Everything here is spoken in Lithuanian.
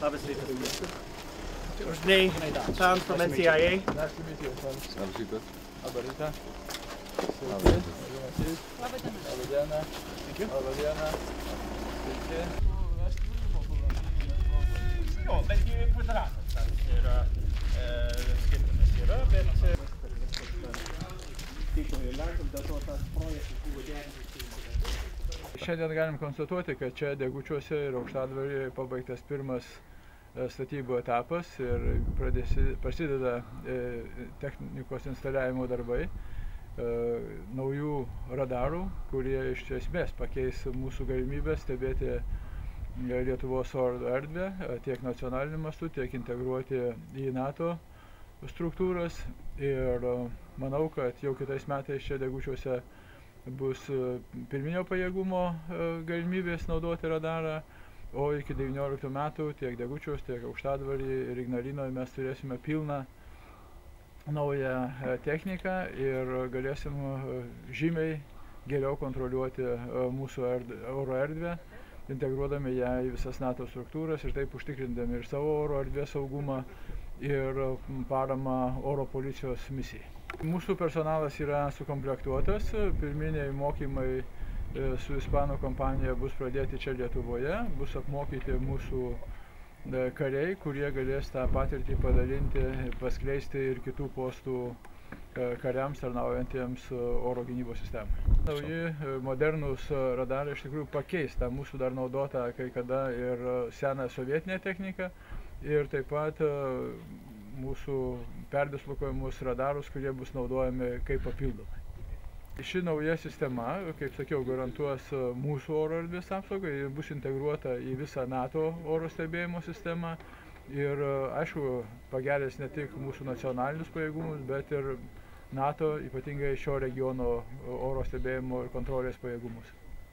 Labas rytas. Žinai, Sam from NCIA. Labas rytas. Labą rytą. Labą rytą. Labą dieną. Labą dieną. Labą dieną. Sveiki. Jo, betgi kvadratas yra skirtumas yra, bet Šiandien galim konstatuoti, kad čia Degučiuose ir Aukštadvaryje pabaigtas pirmas statybų etapas ir prasideda technikos instaliavimo darbai, naujų radarų, kurie iš esmės pakeis mūsų galimybę stebėti Lietuvos oro erdvę tiek nacionaliniu mastu, tiek integruoti į NATO struktūras. Ir manau, kad jau kitais metais čia Degučiuose bus pirminio pajėgumo galimybės naudoti radarą, o iki 19 metų tiek Degučiuos, tiek Aukštadvaryje ir Ignalinoje mes turėsime pilną naują techniką ir galėsim žymiai geriau kontroliuoti mūsų oro erdvę, integruodami ją į visas NATO struktūras ir taip užtikrindami ir savo oro erdvės saugumą ir paramą oro policijos misijai. Mūsų personalas yra sukomplektuotas, pirminiai mokymai su ispanų kompanija bus pradėti čia Lietuvoje, bus apmokyti mūsų kariai, kurie galės tą patirtį padalinti, paskleisti ir kitų postų kariams tarnaujantiems oro gynybos sistemai. Nauji modernūs radarai iš tikrųjų pakeis tą mūsų dar naudotą kai kada ir seną sovietinę techniką ir taip pat mūsų perdislokuojamus radarus, kurie bus naudojami kaip papildomai. Ši nauja sistema, kaip sakiau, garantuos mūsų oro erdvės apsaugą ir bus integruota į visą NATO oro stebėjimo sistemą ir, aišku, pagerės ne tik mūsų nacionalinius pajėgumus, bet ir NATO, ypatingai šio regiono oro stebėjimo ir kontrolės pajėgumus.